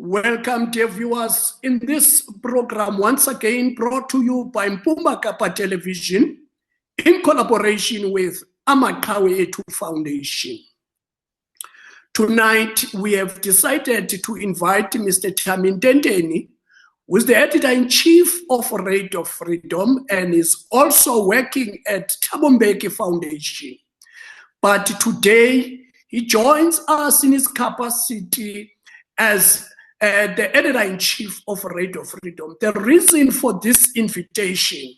Welcome, dear viewers, in this program, once again brought to you by Mpuma Kapa Television in collaboration with Amaqhawe Ethu Foundation. Tonight, we have decided to invite Mr. Tami Ntenteni, who is the editor-in-chief of Radio Freedom and is also working at Thabo Mbeki Foundation. But today, he joins us in his capacity as the editor-in-chief of Radio Freedom. The reason for this invitation,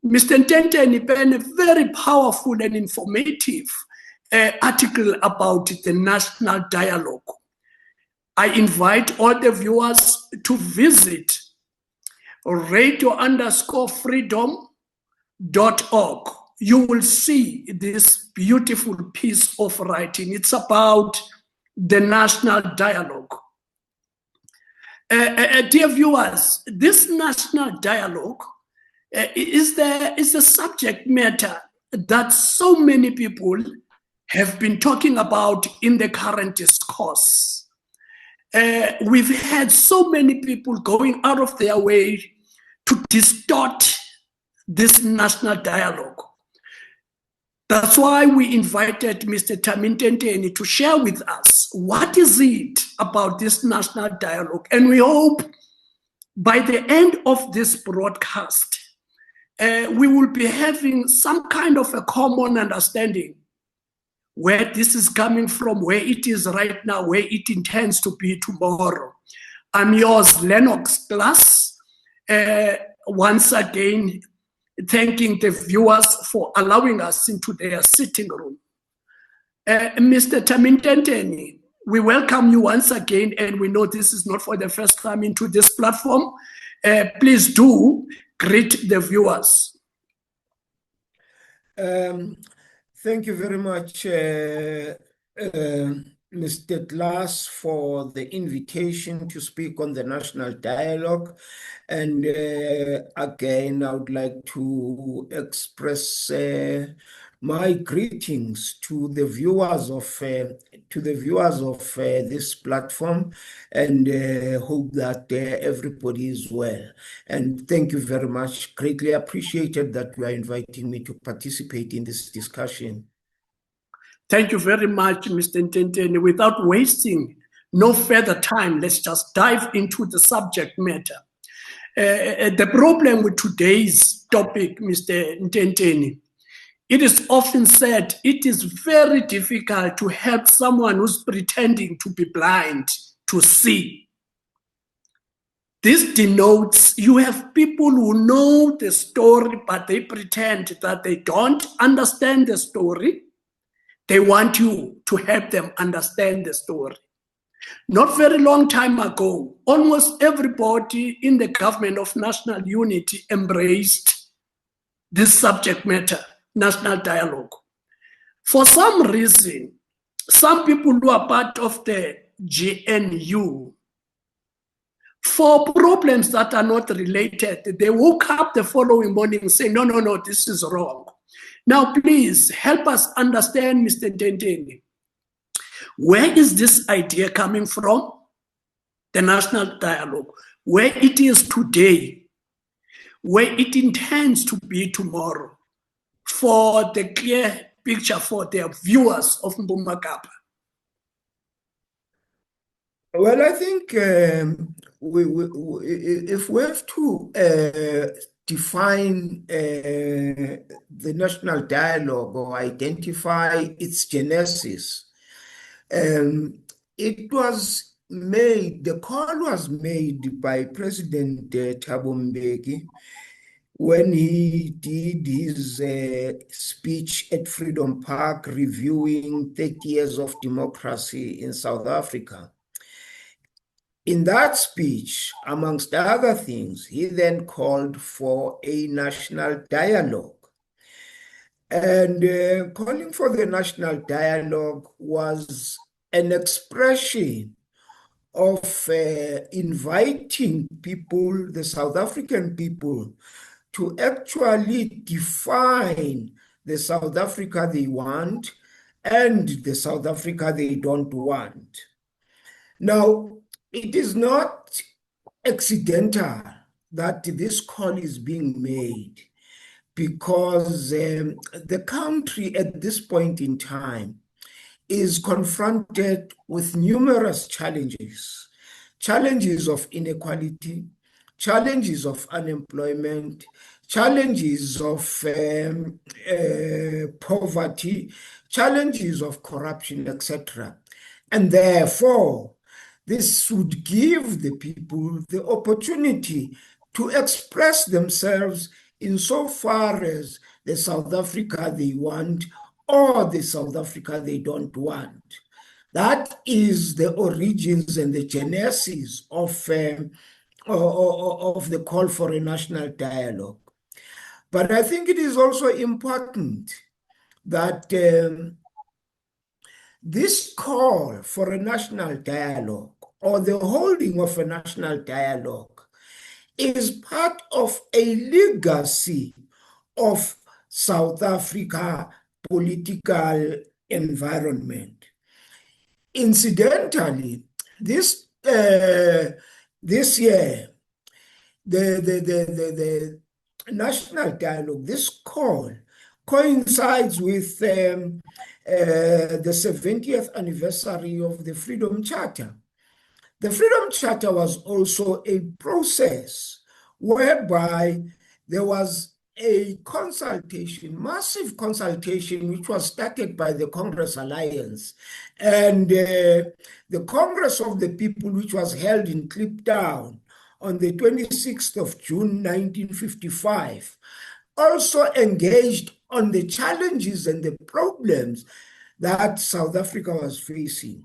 Mr. Ntenteni penned a very powerful and informative article about the national dialogue. I invite all the viewers to visit radio_freedom.org. You will see this beautiful piece of writing. It's about the national dialogue. Dear viewers, this national dialogue is the subject matter that so many people have been talking about in the current discourse. We've had so many people going out of their way to distort this national dialogue. That's why we invited Mr. Tami Ntenteni to share with us what is it about this national dialogue. And we hope by the end of this broadcast, we will be having some kind of a common understanding where this is coming from, where it is right now, where it intends to be tomorrow. I'm yours, Lennox Glass. Once again, thanking the viewers for allowing us into their sitting room. Mr. Tami Ntenteni, we welcome you once again, and we know this is not for the first time into this platform. Please do greet the viewers. Thank you very much, Mr. Glass, for the invitation to speak on the national dialogue. And again, I would like to express my greetings to the viewers of this platform, and hope that everybody is well. And thank you very much. Greatly appreciated that you are inviting me to participate in this discussion. Thank you very much, Mr. Ntenteni. Without wasting no further time, let's just dive into the subject matter. The problem with today's topic, Mr. Ntenteni, it is often said it is very difficult to help someone who's pretending to be blind to see. This denotes you have people who know the story, but they pretend that they don't understand the story. They want you to help them understand the story. Not very long time ago, almost everybody in the government of national unity embraced this subject matter, national dialogue. For some reason, some people who are part of the GNU, for problems that are not related, they woke up the following morning saying, no, this is wrong. Now, please help us understand, Mr. Ntenteni. Where is this idea coming from? The national dialogue, where it is today, where it intends to be tomorrow, for the clear picture for the viewers of Mpuma Kapa. Well, I think if we have to define the national dialogue or identify its genesis, it was made, the call was made by President Thabo Mbeki when he did his speech at Freedom Park reviewing 30 years of democracy in South Africa. In that speech, amongst other things, he then called for a national dialogue. And calling for the national dialogue was an expression of inviting people, the South African people, to actually define the South Africa they want and the South Africa they don't want. Now, it is not accidental that this call is being made, because the country at this point in time is confronted with numerous challenges. Challenges of inequality, challenges of unemployment, challenges of poverty, challenges of corruption, etc. And therefore, this would give the people the opportunity to express themselves insofar as the South Africa they want or the South Africa they don't want. That is the origins and the genesis of the call for a national dialogue. But I think it is also important that this call for a national dialogue, or the holding of a national dialogue, is part of a legacy of South Africa political environment. Incidentally, this year, the national dialogue, this call, coincides with the 70th anniversary of the Freedom Charter. The Freedom Charter was also a process whereby there was a consultation, massive consultation, which was started by the Congress Alliance, and the Congress of the People, which was held in Kliptown on the 26th of June, 1955, also engaged on the challenges and the problems that South Africa was facing.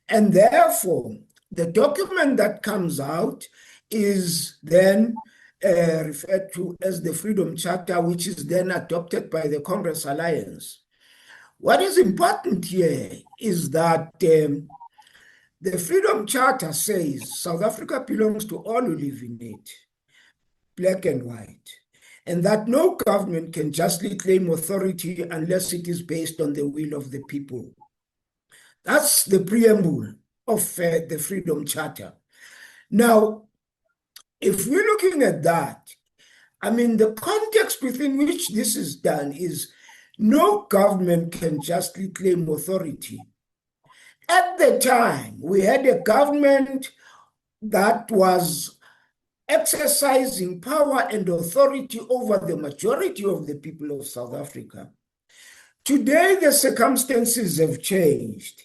And therefore, the document that comes out is then referred to as the Freedom Charter, which is then adopted by the Congress Alliance. What is important here is that the Freedom Charter says South Africa belongs to all who live in it, black and white, and that no government can justly claim authority unless it is based on the will of the people. That's the preamble of the Freedom Charter. Now, if we're looking at that, I mean, the context within which this is done is no government can justly claim authority. At the time, we had a government that was exercising power and authority over the majority of the people of South Africa. Today, the circumstances have changed.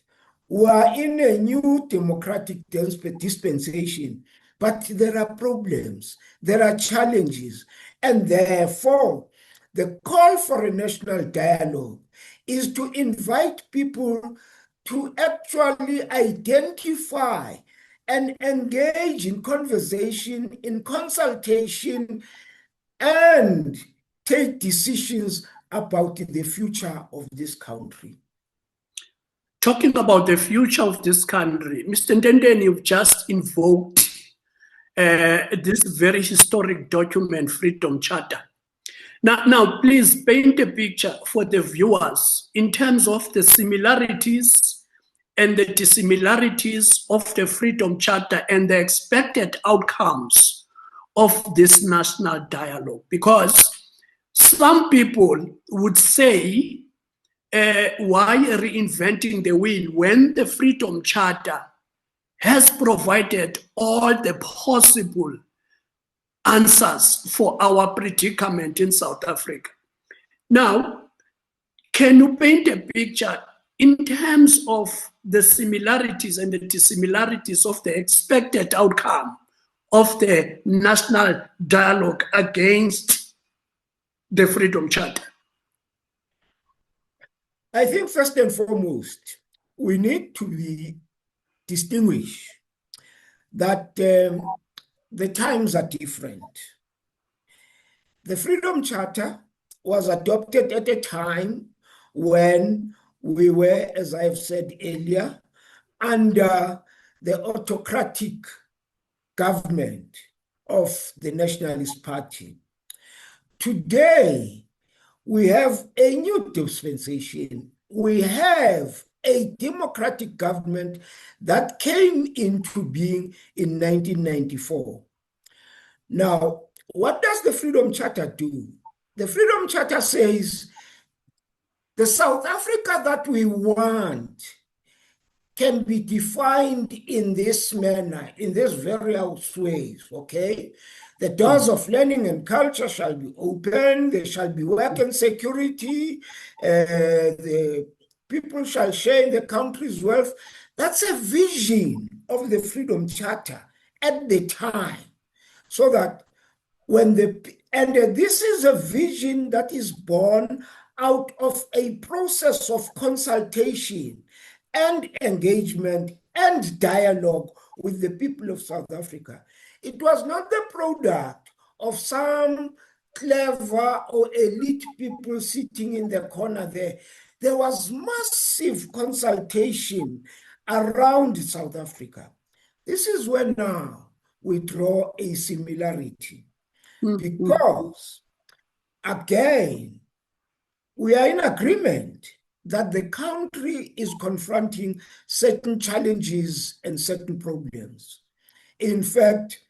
We are in a new democratic dispensation, but there are problems, there are challenges, and therefore, the call for a national dialogue is to invite people to actually identify and engage in conversation, in consultation, and take decisions about the future of this country. Talking about the future of this country, Mr. Ndendeni, you've just invoked this very historic document, Freedom Charter. Now, please paint a picture for the viewers in terms of the similarities and the dissimilarities of the Freedom Charter and the expected outcomes of this national dialogue. Because some people would say, why reinventing the wheel when the Freedom Charter has provided all the possible answers for our predicament in South Africa? Now, can you paint a picture in terms of the similarities and the dissimilarities of the expected outcome of the national dialogue against the Freedom Charter? I think first and foremost, we need to distinguish that the times are different. The Freedom Charter was adopted at a time when we were, as I've said earlier, under the autocratic government of the Nationalist Party. Today, we have a new dispensation. We have a democratic government that came into being in 1994. Now, what does the Freedom Charter do? The Freedom Charter says the South Africa that we want can be defined in this manner, in these various ways, okay? The doors of learning and culture shall be open, there shall be work and security, the people shall share in the country's wealth. That's a vision of the Freedom Charter at the time. So that this is a vision that is born out of a process of consultation and engagement and dialogue with the people of South Africa. It was not the product of some clever or elite people sitting in the corner there. There was massive consultation around South Africa. This is where now we draw a similarity. Because, again, we are in agreement that the country is confronting certain challenges and certain problems. In fact,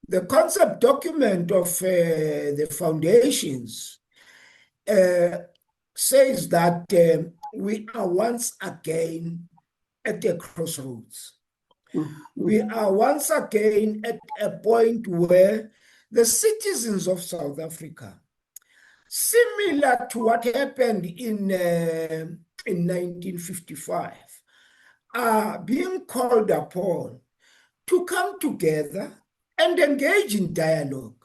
the concept document of the foundations says that we are once again at a crossroads. We are once again at a point where the citizens of South Africa, similar to what happened in 1955, are being called upon to come together and engage in dialogue,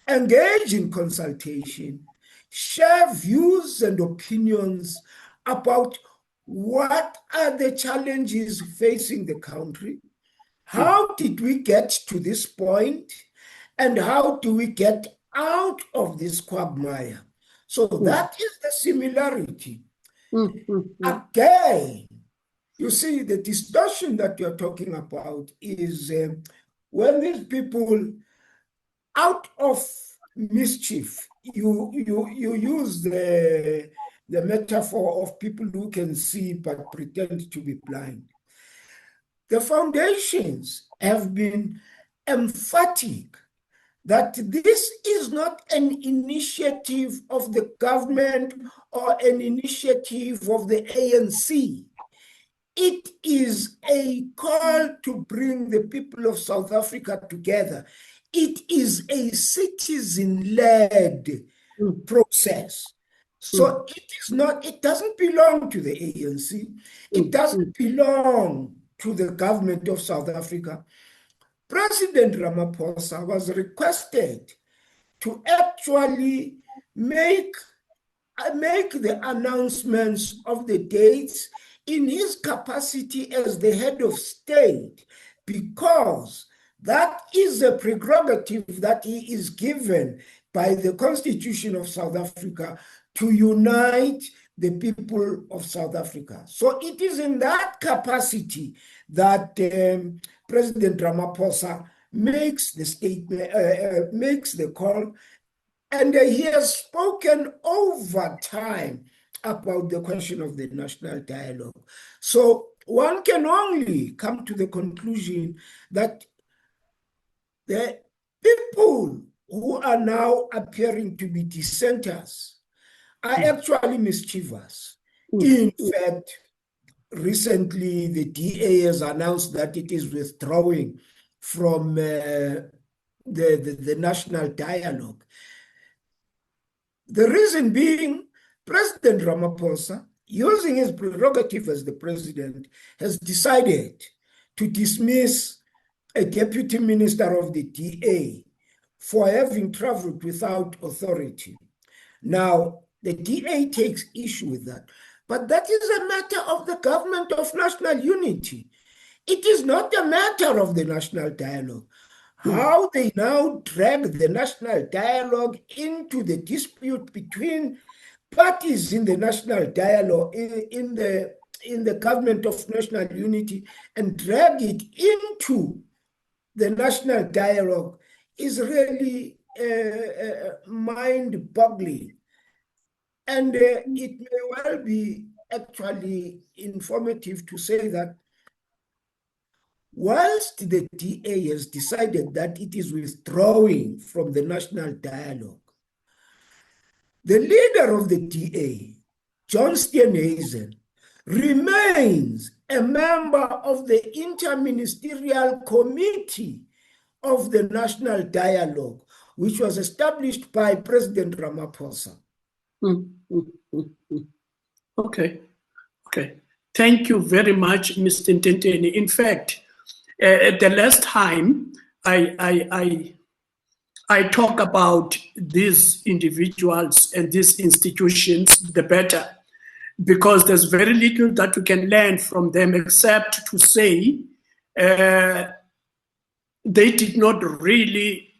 engage in consultation, share views and opinions about what are the challenges facing the country, how did we get to this point, and how do we get out of this quagmire? So that is the similarity. Again, you see, the distortion that you're talking about is when these people, out of mischief, you use the metaphor of people who can see but pretend to be blind. The foundations have been emphatic that this is not an initiative of the government or an initiative of the ANC. It is a call to bring the people of South Africa together. It is a citizen-led process. So it doesn't belong to the ANC. It doesn't belong to the government of South Africa. President Ramaphosa was requested to actually make the announcements of the dates in his capacity as the head of state, because that is a prerogative that he is given by the Constitution of South Africa to unite the people of South Africa. So it is in that capacity that President Ramaphosa makes the statement, makes the call, and he has spoken over time about the question of the national dialogue. So one can only come to the conclusion that the people who are now appearing to be dissenters are actually mischievous. In fact, recently the DA has announced that it is withdrawing from the national dialogue. The reason being, President Ramaphosa, using his prerogative as the president, has decided to dismiss a deputy minister of the DA for having traveled without authority. Now, the DA takes issue with that, but that is a matter of the government of national unity. It is not a matter of the national dialogue. How they now drag the national dialogue into the dispute between parties in the national dialogue, in the government of national unity, and drag it into the national dialogue is really mind-boggling. And it may well be actually informative to say that whilst the DA has decided that it is withdrawing from the national dialogue, the leader of the DA, John Steenhuisen, remains a member of the Interministerial Committee of the National Dialogue, which was established by President Ramaphosa. Okay. Thank you very much, Mr. Ntenteni. In fact, at the last time I talk about these individuals and these institutions, the better, because there's very little that we can learn from them except to say they did not really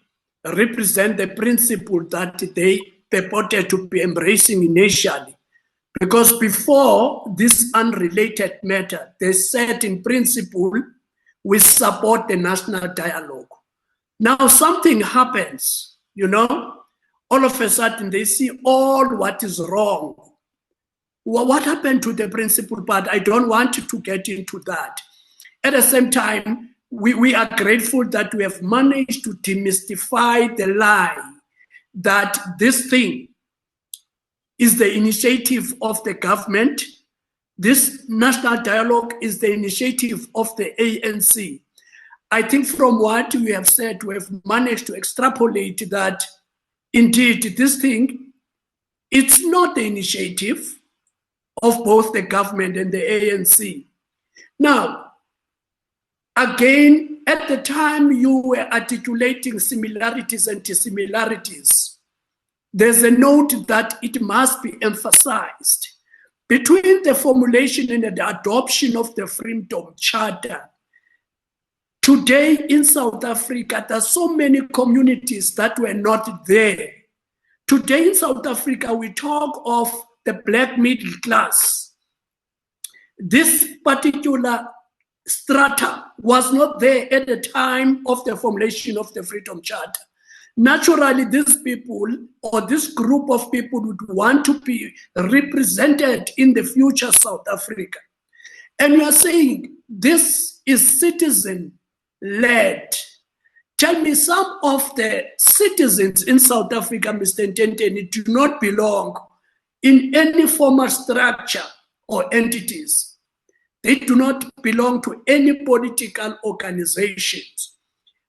represent the principle that they purported to be embracing initially. Because before this unrelated matter, they said in principle, we support the national dialogue. Now something happens, all of a sudden they see all what is wrong. What happened to the principle part? I don't want to get into that. At the same time, we are grateful that we have managed to demystify the lie that this thing is the initiative of the government. This national dialogue is the initiative of the ANC. I think from what we have said, we have managed to extrapolate that indeed this thing, it's not the initiative of both the government and the ANC. Now, again, at the time you were articulating similarities and dissimilarities, there's a note that it must be emphasized. Between the formulation and the adoption of the Freedom Charter, today in South Africa, there are so many communities that were not there. Today in South Africa, we talk of the black middle class. This particular strata was not there at the time of the formulation of the Freedom Charter. Naturally, these people or this group of people would want to be represented in the future South Africa. And you are saying this is citizen-led. Tell me, some of the citizens in South Africa, Mr. Ntenteni, do not belong in any formal structure or entities. They do not belong to any political organizations.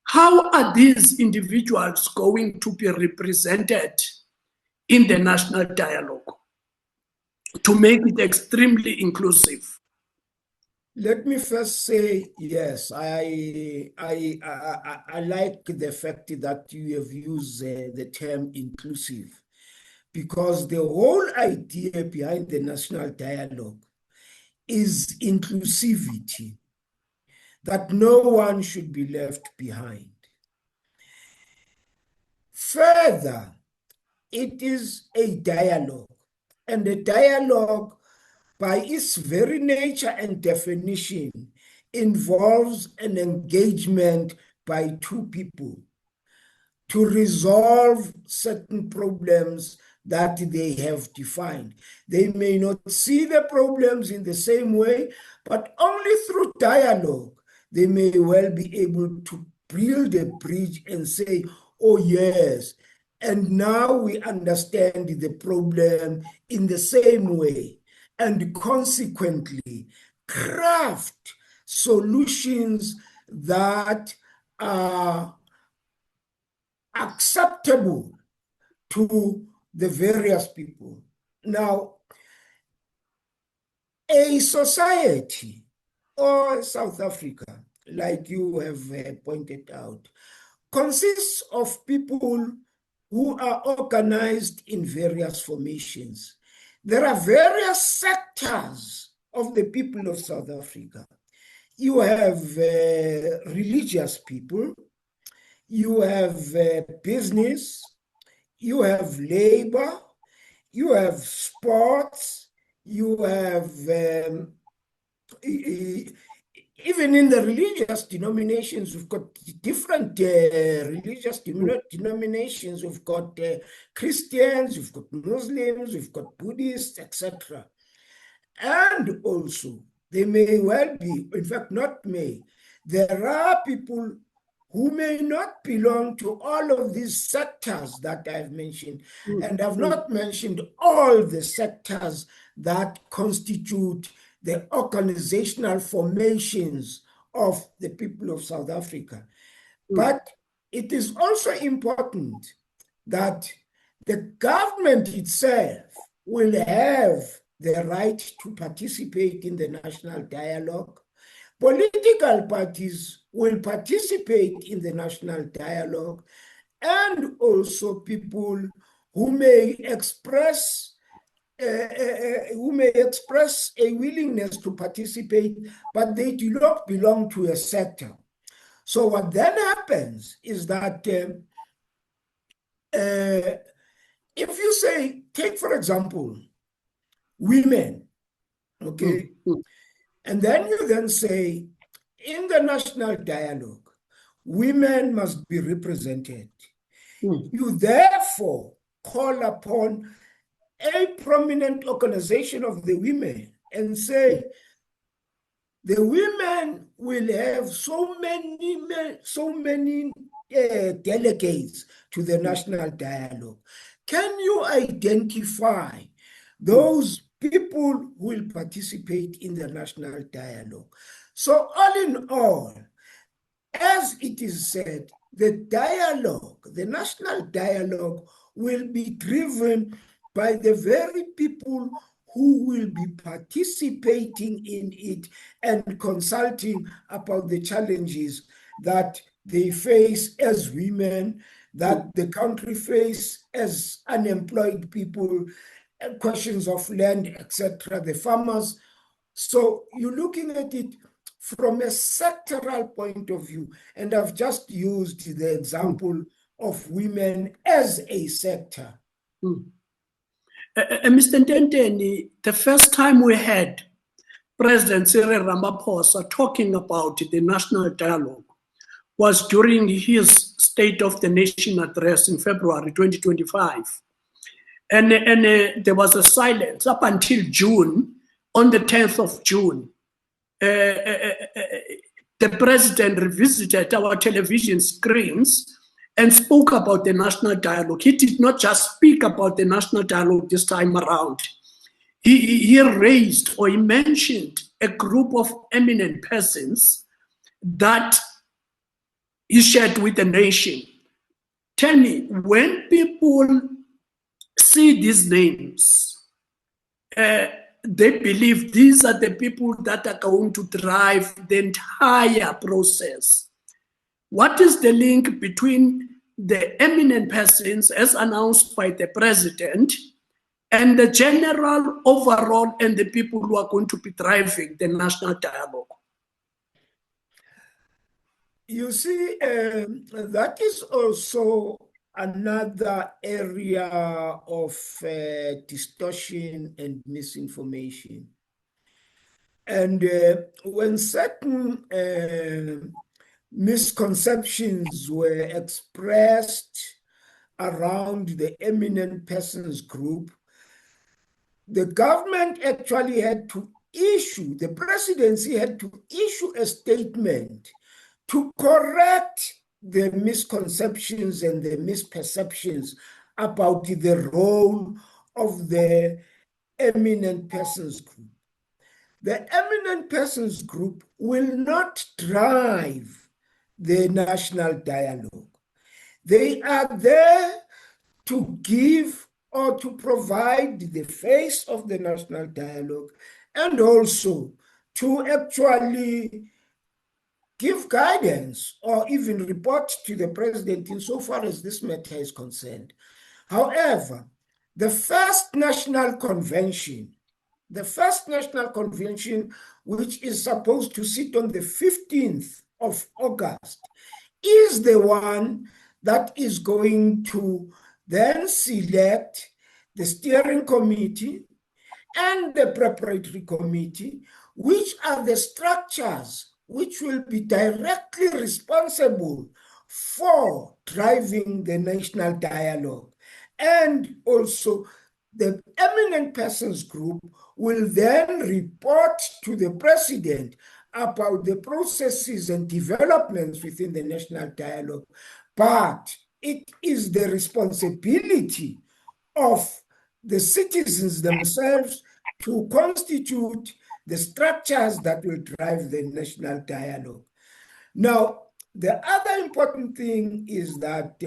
How are these individuals going to be represented in the national dialogue to make it extremely inclusive? Let me first say, yes, I like the fact that you have used the term inclusive, because the whole idea behind the national dialogue is inclusivity, that no one should be left behind. Further, it is a dialogue, and a dialogue by its very nature and definition involves an engagement by two people to resolve certain problems that they have defined. They may not see the problems in the same way, but only through dialogue they may well be able to build a bridge and say, oh yes, and now we understand the problem in the same way, and consequently craft solutions that are acceptable to the various people. Now, a society or South Africa, like you have pointed out, consists of people who are organized in various formations. There are various sectors of the people of South Africa. You have religious people, you have business, you have labor, you have sports, you have, even in the religious denominations, we've got different religious denominations. We've got Christians, we've got Muslims, we've got Buddhists, etc. And also, they may well be, in fact, not may, there are people who may not belong to all of these sectors that I've mentioned, and I've not mentioned all the sectors that constitute the organizational formations of the people of South Africa. But it is also important that the government itself will have the right to participate in the national dialogue. Political parties will participate in the national dialogue, and also people who may express a willingness to participate, but they do not belong to a sector. So what then happens is that if you say, take for example, women, okay, and then you then say, in the national dialogue, women must be represented. You therefore call upon a prominent organization of the women and say, the women will have so many delegates to the national dialogue. Can you identify those people who will participate in the national dialogue? So all in all, as it is said, the national dialogue will be driven by the very people who will be participating in it and consulting about the challenges that they face as women, that the country face as unemployed people, questions of land, etc., the farmers. So you're looking at it from a sectoral point of view, and I've just used the example of women as a sector. Mr. Ntenteni, the first time we had President Cyril Ramaphosa talking about the national dialogue was during his State of the Nation address in February 2025. And there was a silence up until June. On the 10th of June, the president revisited our television screens and spoke about the national dialogue. He did not just speak about the national dialogue this time around. He raised, or he mentioned, a group of eminent persons that he shared with the nation. Tell me, when people see these names, they believe these are the people that are going to drive the entire process. What is the link between the eminent persons as announced by the president and the general overall and the people who are going to be driving the national dialogue? You see, that is also another area of distortion and misinformation. And when certain misconceptions were expressed around the eminent persons group, the government actually had to issue, the presidency had to issue a statement to correct the misconceptions and the misperceptions about the role of the eminent persons group. The eminent persons group will not drive the national dialogue. They are there to give or to provide the face of the national dialogue, and also to actually give guidance or even report to the president insofar as this matter is concerned. However, the first national convention, which is supposed to sit on the 15th of August, is the one that is going to then select the steering committee and the preparatory committee, which are the structures which will be directly responsible for driving the national dialogue and also the eminent persons group will then report to the president about the processes and developments within the national dialogue. But it is the responsibility of the citizens themselves to constitute the structures that will drive the national dialogue. Now, the other important thing is that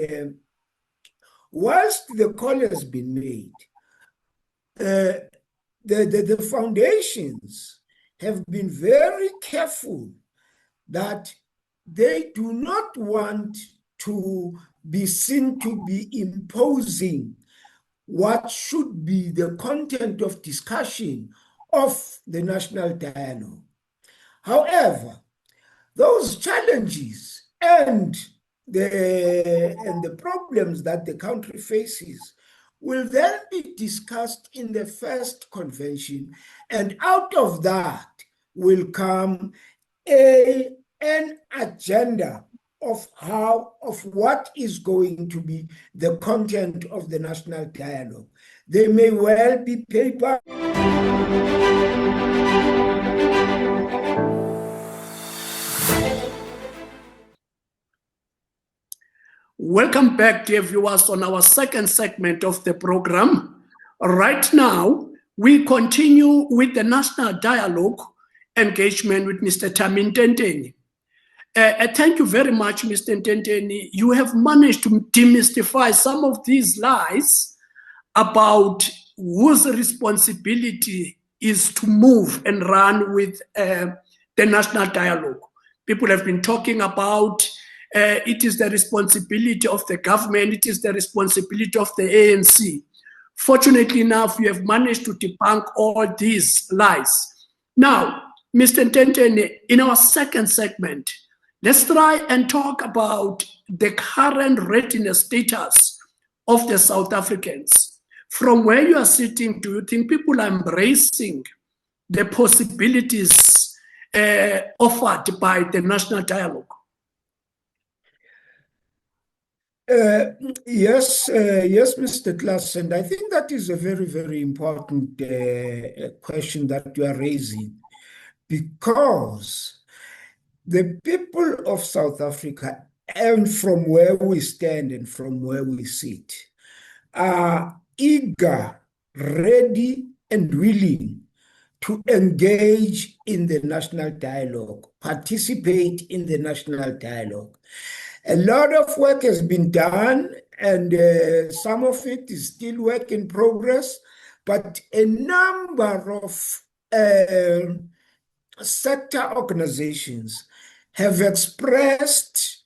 whilst the call has been made, the foundations have been very careful that they do not want to be seen to be imposing what should be the content of discussion of the national dialogue. However, those challenges and the problems that the country faces will then be discussed in the first convention, and out of that will come an agenda of what is going to be the content of the national dialogue. There may well be paper. Welcome back, dear viewers, on our second segment of the program. Right now, we continue with the national dialogue engagement with Mr. Tami Ntenteni. Thank you very much, Mr. Ntenteni. You have managed to demystify some of these lies about whose responsibility is to move and run with the national dialogue. People have been talking about it is the responsibility of the government, it is the responsibility of the ANC. Fortunately enough, you have managed to debunk all these lies. Now, Mr. Ntenteni, in our second segment, let's try and talk about the current readiness status of the South Africans. From where you are sitting, do you think people are embracing the possibilities offered by the national dialogue? Yes, Mr. Klaas, and I think that is a very, very important question that you are raising, because the people of South Africa, and from where we stand and from where we sit, are eager, ready, and willing to engage in the national dialogue, participate in the national dialogue. A lot of work has been done, and some of it is still work in progress, but a number of sector organizations have expressed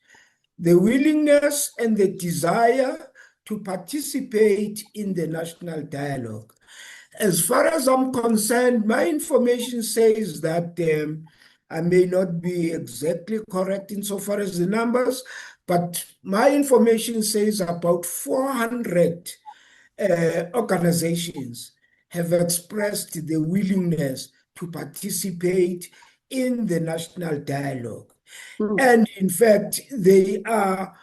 the willingness and the desire to participate in the national dialogue. As far as I'm concerned, my information says that I may not be exactly correct insofar as the numbers, but my information says about 400 organizations have expressed the willingness to participate in the national dialogue. And in fact, they are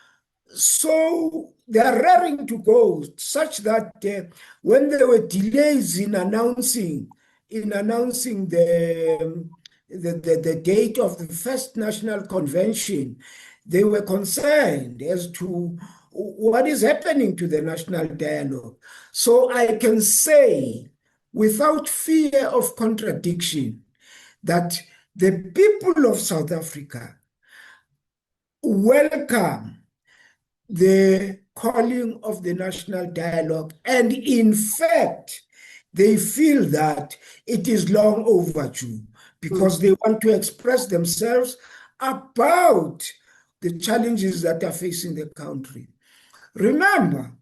raring to go, such that when there were delays in announcing the date of the first national convention, they were concerned as to what is happening to the national dialogue. So I can say, without fear of contradiction, that the people of South Africa welcome the calling of the national dialogue, and in fact, they feel that it is long overdue, because they want to express themselves about the challenges that are facing the country. Remember,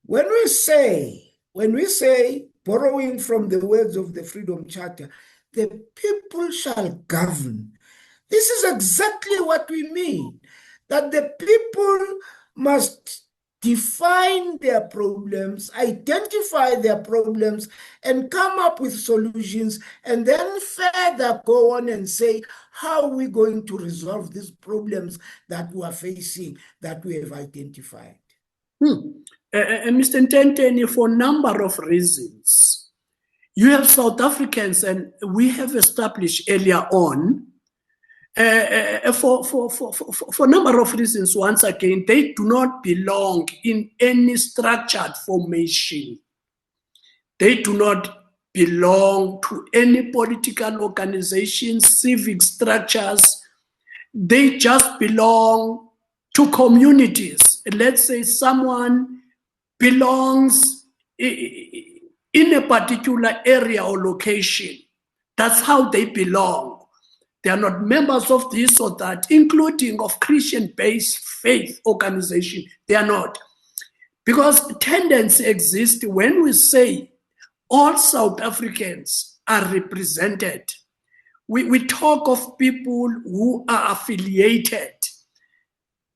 when we say, borrowing from the words of the Freedom Charter, the people shall govern, this is exactly what we mean, that the people must define their problems, identify their problems, and come up with solutions, and then further go on and say, how are we going to resolve these problems that we are facing, that we have identified? Mr. Ntenteni, for a number of reasons. You have South Africans, and we have established earlier on, for a number of reasons, once again, they do not belong in any structured formation. They do not belong to any political organization, civic structures. They just belong to communities. Let's say someone belongs in a particular area or location. That's how they belong. They are not members of this or that, including of Christian-based faith organization. They are not. Because tendency exists when we say all South Africans are represented. We talk of people who are affiliated.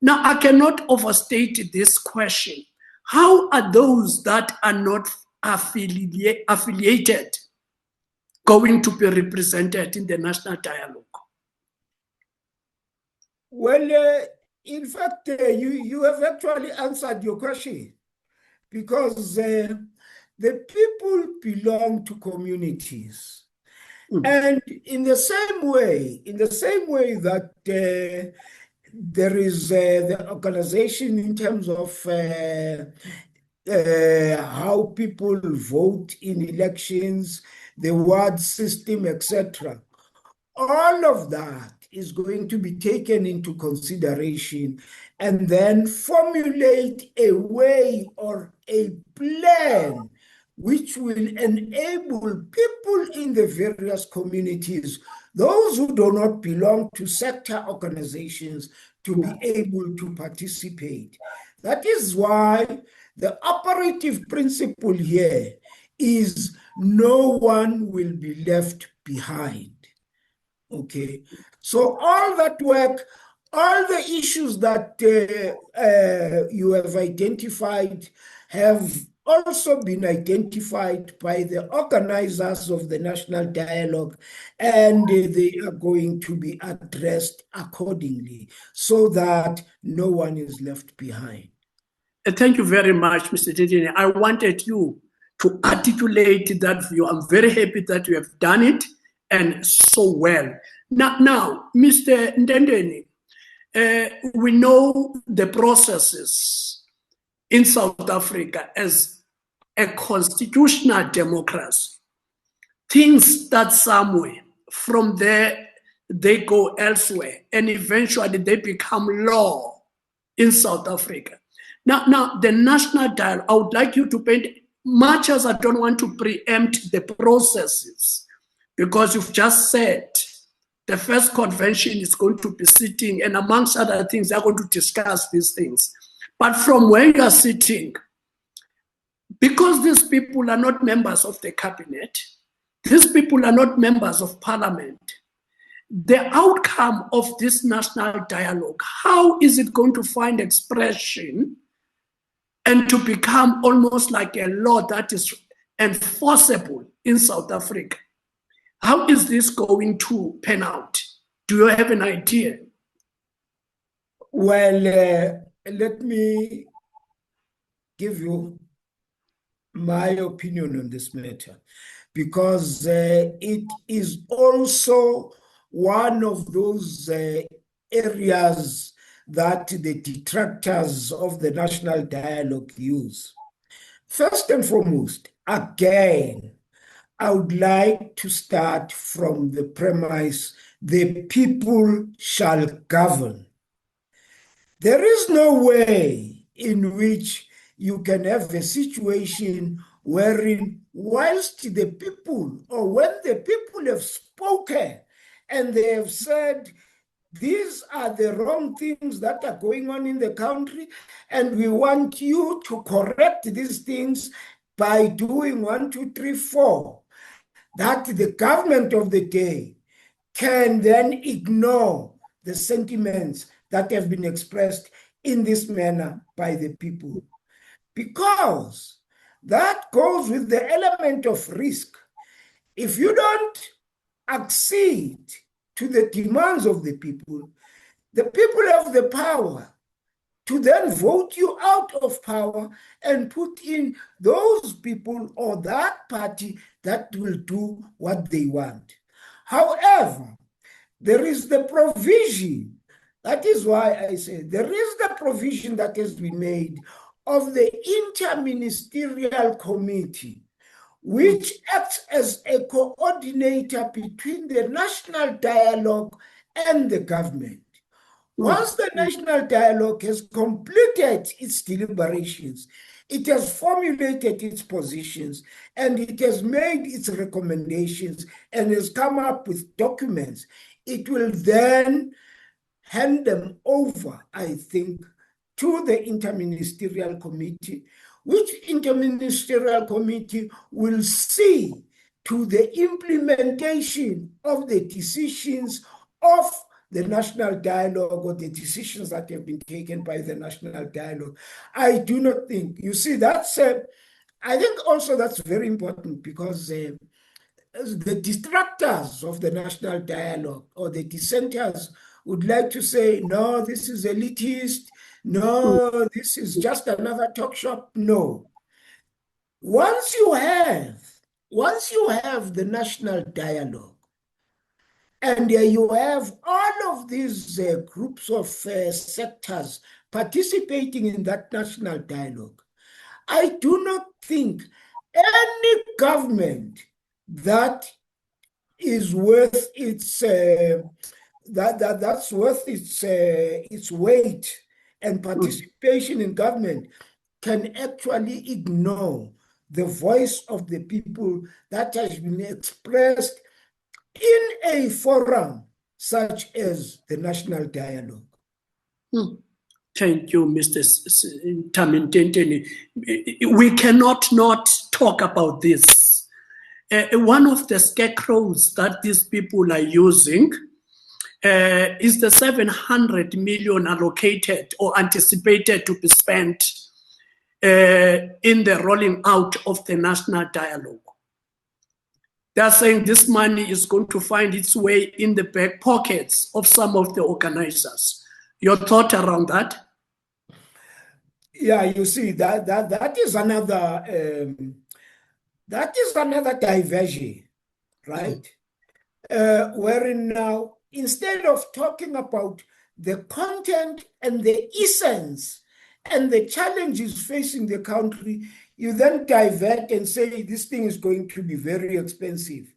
Now, I cannot overstate this question. How are those that are not affiliated going to be represented in the national dialogue? Well, in fact, you have actually answered your question, because the people belong to communities. And in the same way that there is the organization in terms of how people vote in elections, the ward system, etc. All of that is going to be taken into consideration, and then formulate a way or a plan which will enable people in the various communities, those who do not belong to sector organizations, to be able to participate. That is why the operative principle here is no one will be left behind. Okay, so all that work, all the issues that you have identified have also been identified by the organizers of the national dialogue, and they are going to be addressed accordingly so that no one is left behind. Thank you very much, Mr. Ntenteni. I wanted you to articulate that view. I'm very happy that you have done it, and so well. Now, Mr. Ntenteni, we know the processes in South Africa as a constitutional democracy. Things start somewhere, from there they go elsewhere, and eventually they become law in South Africa. Now, the national dialogue, I would like you to paint, much as I don't want to preempt the processes, because you've just said the first convention is going to be sitting, and amongst other things, they're going to discuss these things. But from where you are sitting, because these people are not members of the cabinet, these people are not members of parliament, the outcome of this national dialogue, how is it going to find expression and to become almost like a law that is enforceable in South Africa? How is this going to pan out? Do you have an idea? Well, let me give you my opinion on this matter, because it is also one of those areas that the detractors of the national dialogue use. First and foremost, again, I would like to start from the premise, the people shall govern. There is no way in which you can have a situation wherein, whilst the people, or when the people have spoken and they have said, these are the wrong things that are going on in the country, and we want you to correct these things by doing 1, 2, 3, 4, that the government of the day can then ignore the sentiments that have been expressed in this manner by the people. Because that goes with the element of risk. If you don't accede to the demands of the people have the power to then vote you out of power and put in those people or that party that will do what they want. However, there is the provision. That is why I say there is the provision that has been made of the Interministerial Committee, which acts as a coordinator between the national dialogue and the government. Once the national dialogue has completed its deliberations, it has formulated its positions, and it has made its recommendations and has come up with documents, it will then hand them over, I think, to the Interministerial Committee, which Interministerial Committee will see to the implementation of the decisions of the national dialogue or the decisions that have been taken by the national dialogue. I do not think, you see, that's, I think also that's very important, because the detractors of the national dialogue or the dissenters would like to say, no, this is elitist, no, this is just another talk shop. No. Once you have the national dialogue, and you have all of these groups of sectors participating in that national dialogue, I do not think any government that is worth its that's worth its weight and participation in government can actually ignore the voice of the people that has been expressed in a forum such as the national dialogue. Thank you, Mr. Tamintente. We cannot not talk about this. One of the scarecrows that these people are using is the 700 million allocated or anticipated to be spent in the rolling out of the national dialogue. They're saying this money is going to find its way in the back pockets of some of the organizers. Your thought around that? Yeah, you see, that is another diversion, right? Wherein now, instead of talking about the content and the essence and the challenges facing the country, you then divert and say this thing is going to be very expensive.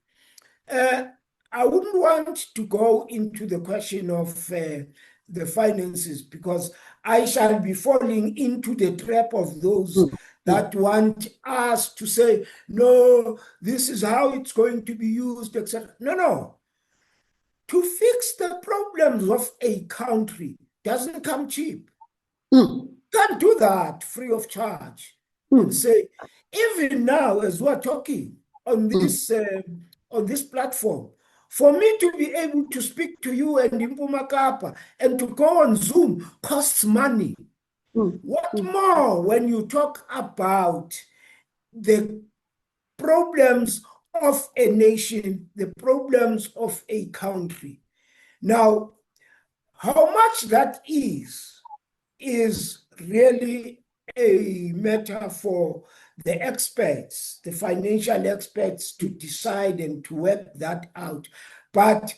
I wouldn't want to go into the question of the finances, because I shall be falling into the trap of those that want us to say, no, this is how it's going to be used, etc. No. To fix the problems of a country doesn't come cheap. You can't do that free of charge. And say, even now, as we're talking on this platform, for me to be able to speak to you and Mpuma Kapa and to go on Zoom costs money. What more when you talk about the problems of a nation, the problems of a country? Now, how much that is really a matter for the experts, the financial experts, to decide and to work that out. But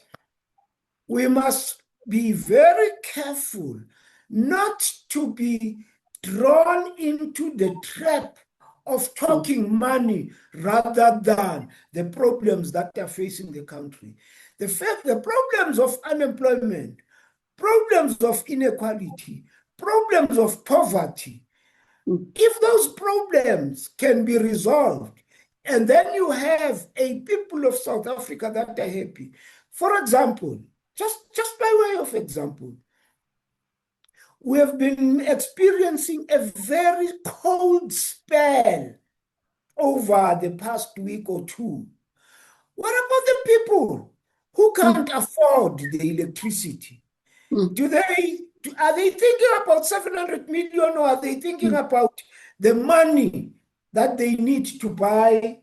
we must be very careful not to be drawn into the trap of talking money rather than the problems that are facing the country. The problems of unemployment, problems of inequality, problems of poverty, if those problems can be resolved, and then you have a people of South Africa that are happy. For example, just by way of example, we have been experiencing a very cold spell over the past week or two. What about the people who can't afford the electricity? Are they thinking about 700 million, or are they thinking about the money that they need to buy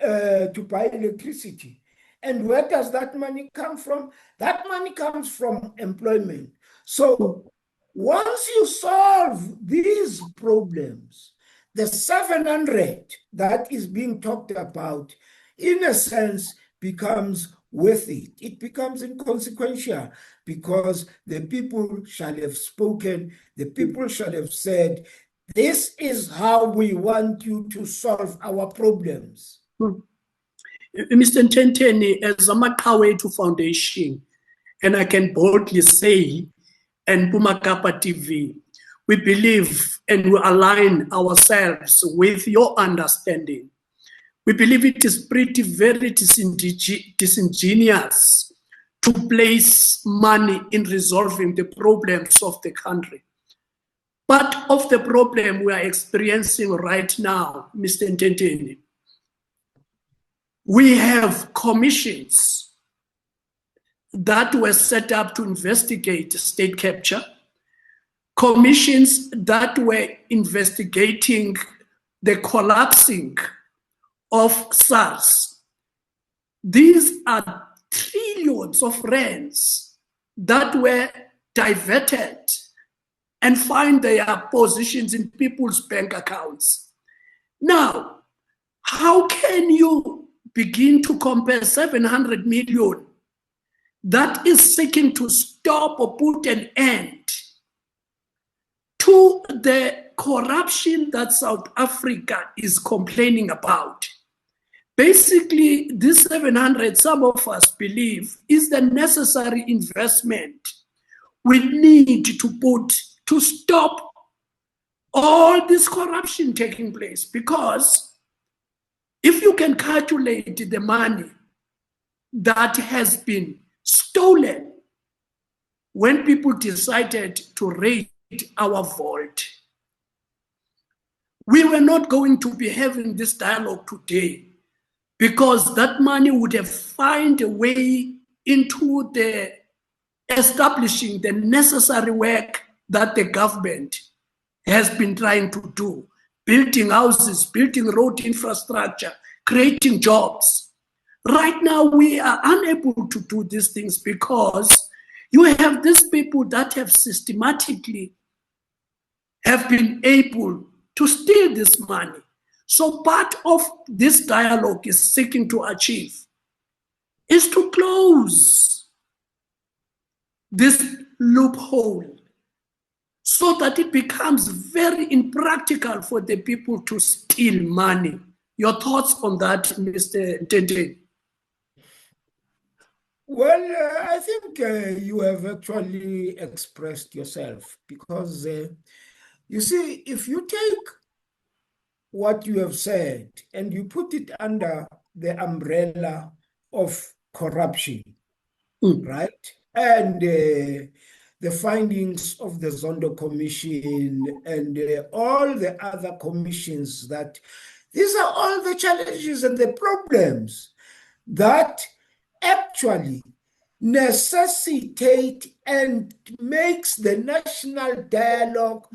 electricity? And where does that money come from? That money comes from employment. So Once you solve these problems, the 700 that is being talked about, in a sense, becomes worth it. It becomes inconsequential because the people shall have spoken, the people shall have said, this is how we want you to solve our problems. Mr. Ntenteni, as Amaqhawe Foundation, and I can boldly say, and Mpuma Kapa TV, we believe and we align ourselves with your understanding. We believe it is very disingenuous to place money in resolving the problems of the country. Part of the problem we are experiencing right now, Mr. Ntenteni, we have commissions that were set up to investigate state capture, commissions that were investigating the collapsing of SARS. These are trillions of rands that were diverted and find their positions in people's bank accounts. Now, how can you begin to compare 700 million that is seeking to stop or put an end to the corruption that South Africa is complaining about? Basically, this 700, some of us believe, is the necessary investment we need to put to stop all this corruption taking place. Because if you can calculate the money that has been stolen when people decided to raid our vault, we were not going to be having this dialogue today, because that money would have found a way into the establishing the necessary work that the government has been trying to do, building houses, building road infrastructure, creating jobs. Right now, we are unable to do these things because you have these people that have systematically have been able to steal this money. So part of this dialogue is seeking to achieve is to close this loophole so that it becomes very impractical for the people to steal money. Your thoughts on that, Mr. Ntenteni? Well, I think you have actually expressed yourself, because you see, if you take what you have said and you put it under the umbrella of corruption, right? And the findings of the Zondo Commission and all the other commissions, that these are all the challenges and the problems that actually necessitate and makes the national dialogue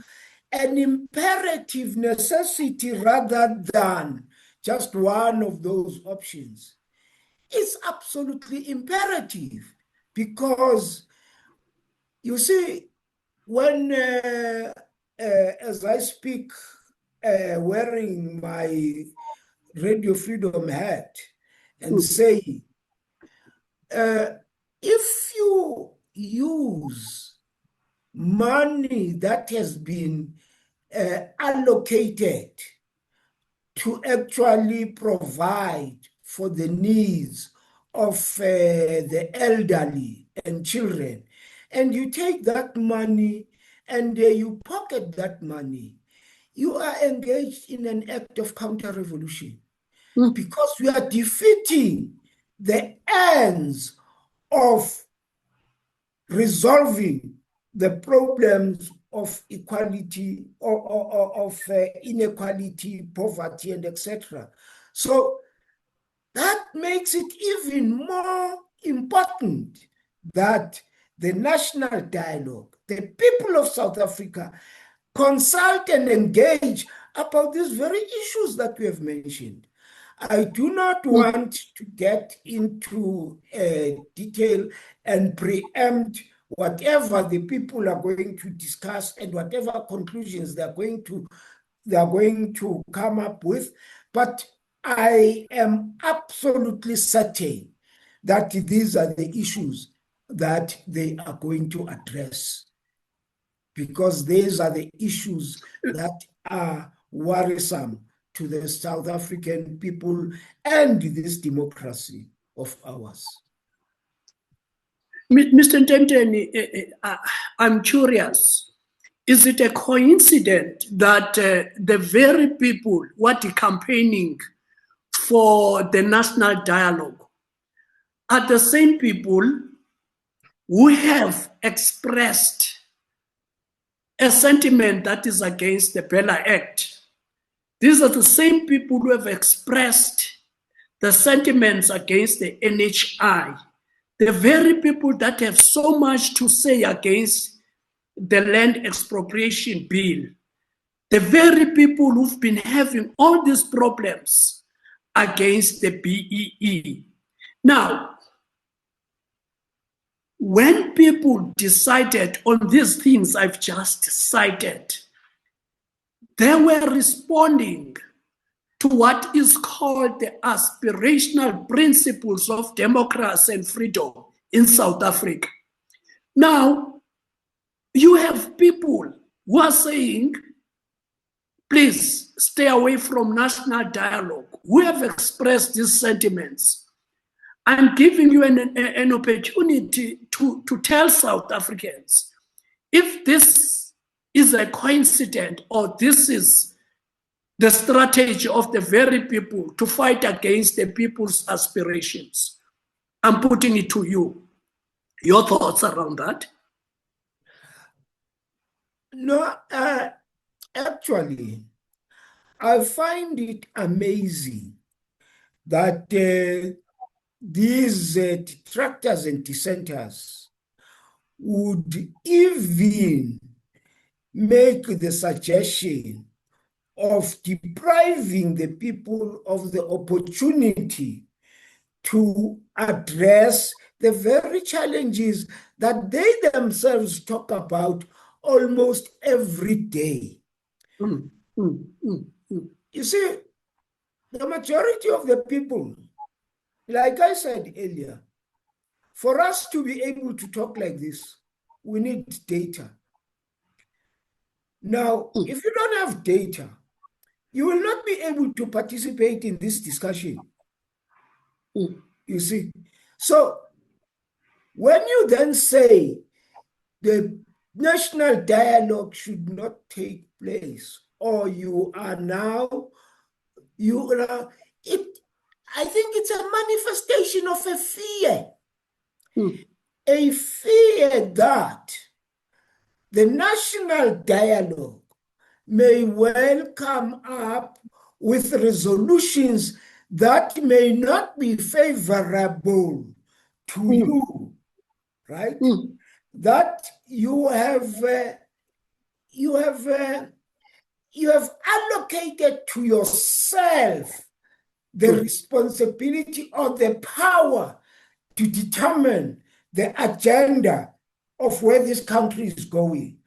an imperative necessity rather than just one of those options. It's absolutely imperative, because you see, when as I speak, wearing my Radio Freedom hat and say, if you use money that has been allocated to actually provide for the needs of the elderly and children, and you take that money and you pocket that money, you are engaged in an act of counter-revolution, because we are defeating the ends of resolving the problems of equality or of inequality, poverty, and etc. So that makes it even more important that the national dialogue, the people of South Africa, consult and engage about these very issues that we have mentioned. I do not want to get into detail and preempt whatever the people are going to discuss and whatever conclusions they are going to come up with. But I am absolutely certain that these are the issues that they are going to address, because these are the issues that are worrisome to the South African people and this democracy of ours. Mr. Ntenteni, I'm curious. Is it a coincidence that the very people who are campaigning for the national dialogue are the same people who have expressed a sentiment that is against the Bella Act? These are the same people who have expressed the sentiments against the NHI, the very people that have so much to say against the land expropriation bill, the very people who've been having all these problems against the BEE. Now, when people decided on these things I've just cited, they were responding to what is called the aspirational principles of democracy and freedom in South Africa. Now, you have people who are saying, please stay away from national dialogue, who have expressed these sentiments. I'm giving you an opportunity to tell South Africans if this is a coincidence or this is the strategy of the very people to fight against the people's aspirations. I'm putting it to you. Your thoughts around that? No, actually, I find it amazing that these detractors and dissenters would even make the suggestion of depriving the people of the opportunity to address the very challenges that they themselves talk about almost every day. You see, the majority of the people, like I said earlier, for us to be able to talk like this, we need data. Now, if you don't have data, you will not be able to participate in this discussion. You see? So, when you then say the national dialogue should not take place, or I think it's a manifestation of a fear. A fear that the national dialogue may well come up with resolutions that may not be favorable to you, right? That you have allocated to yourself the responsibility or the power to determine the agenda of where this country is going,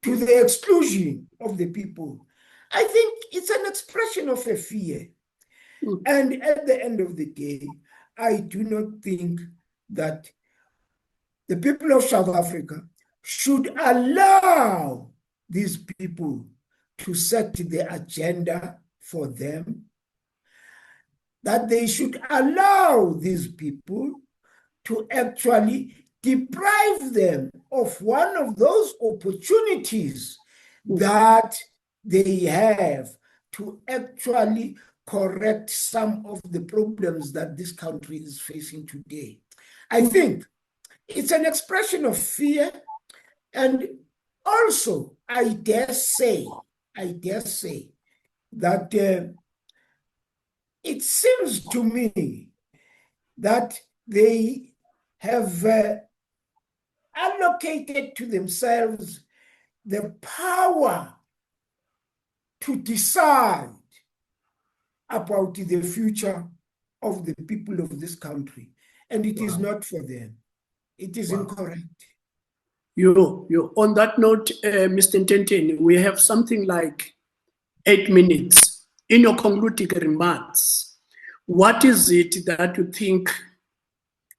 to the exclusion of the people. I think it's an expression of a fear. And at the end of the day, I do not think that the people of South Africa should allow these people to set the agenda for them, that they should allow these people to actually deprive them of one of those opportunities that they have to actually correct some of the problems that this country is facing today. I think it's an expression of fear, and also I dare say that it seems to me that they have allocated to themselves the power to decide about the future of the people of this country. And it is not for them. It is incorrect. On that note, Mr. Ntenteni, we have something like 8 minutes. In your concluding remarks, what is it that you think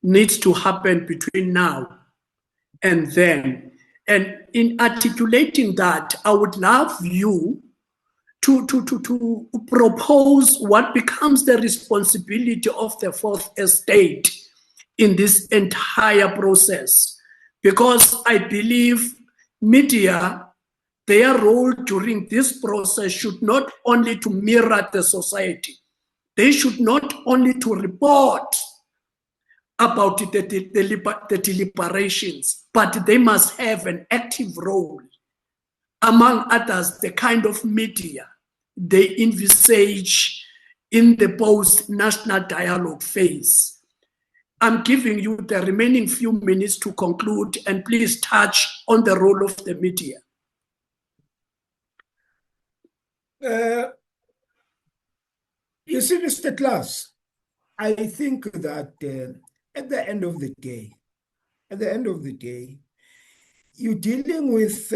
needs to happen between now and then? And in articulating that, I would love you to propose what becomes the responsibility of the fourth estate in this entire process. Because I believe media, their role during this process should not only to mirror the society, they should not only to report about the deliberations, but they must have an active role. Among others, the kind of media they envisage in the post-national dialogue phase. I'm giving you the remaining few minutes to conclude, and please touch on the role of the media. You see, Mr. Klaas, I think that at the end of the day, you're dealing with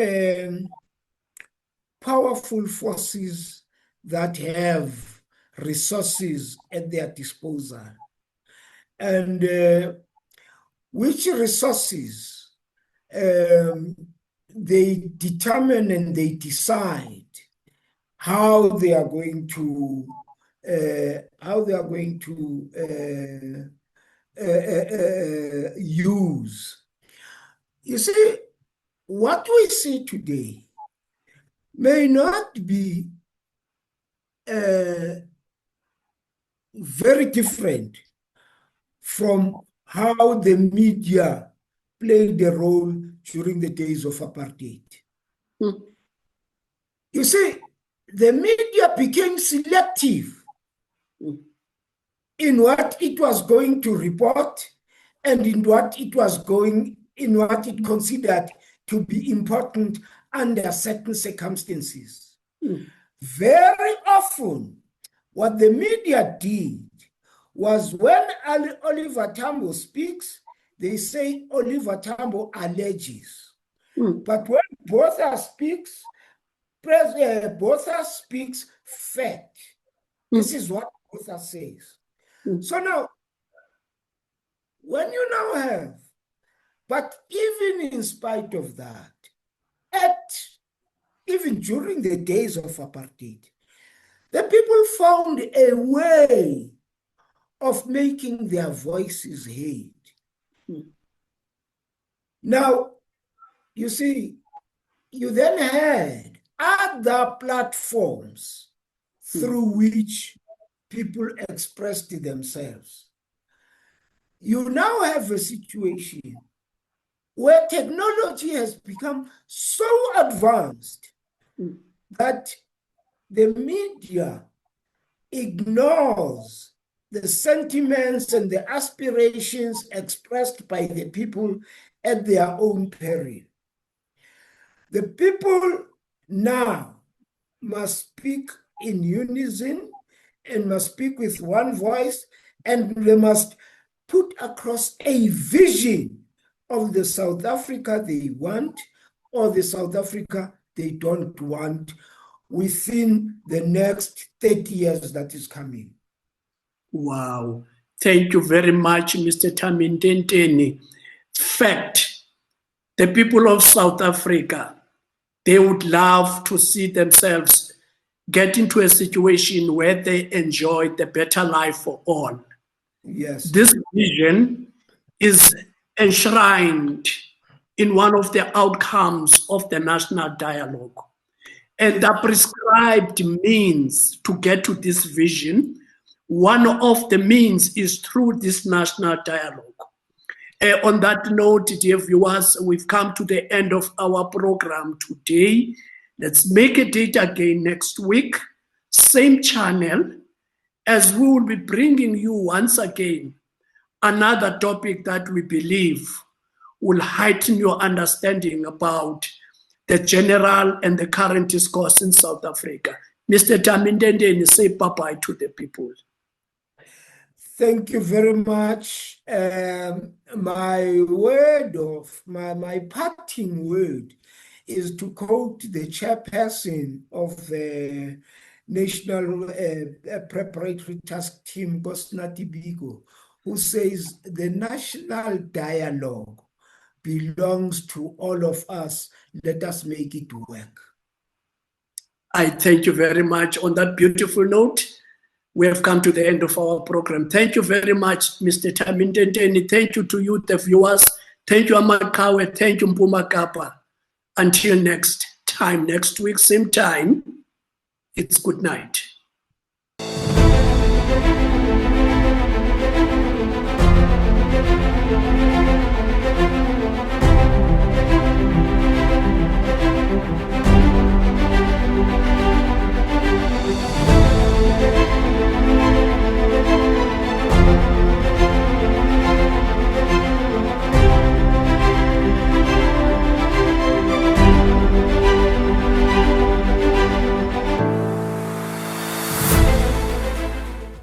powerful forces that have resources at their disposal. And which resources they determine and they decide how they are going to use. You see, what we see today may not be very different from how the media played a role during the days of apartheid. You see, the media became selective in what it was going to report and in what it considered to be important under certain circumstances. Very often, what the media did was when Oliver Tambo speaks, they say Oliver Tambo alleges. But when Botha speaks, Botha speaks fact. This is what Botha says. So now, when you now have, but even in spite of that, even during the days of apartheid, the people found a way of making their voices heard. Now, you see, you then had other platforms through which people expressed themselves. You now have a situation where technology has become so advanced that the media ignores the sentiments and the aspirations expressed by the people at their own peril. The people now must speak in unison and must speak with one voice, and they must put across a vision of the South Africa they want or the South Africa they don't want within the next 30 years that is coming. Wow. Thank you very much, Mr. Ntenteni. Fact, the people of South Africa, they would love to see themselves get into a situation where they enjoy the better life for all. Yes. This vision is enshrined in one of the outcomes of the national dialogue. And the prescribed means to get to this vision, one of the means is through this national dialogue. On that note, dear viewers, we've come to the end of our program today. Let's make a date again next week, same channel, as we will be bringing you once again another topic that we believe will heighten your understanding about the general and the current discourse in South Africa. Mr. Ntenteni, say bye-bye to the people. Thank you very much. my parting word is to quote the chairperson of the National Preparatory Task Team, Bosnati Biko, who says the national dialogue belongs to all of us. Let us make it work. I thank you very much. On that beautiful note, we have come to the end of our program. Thank you very much, Mr. Tamintenteni. Thank you to you, the viewers. Thank you, Amakawe. Thank you, Mpuma Kapa. Until next time, next week, same time, it's good night.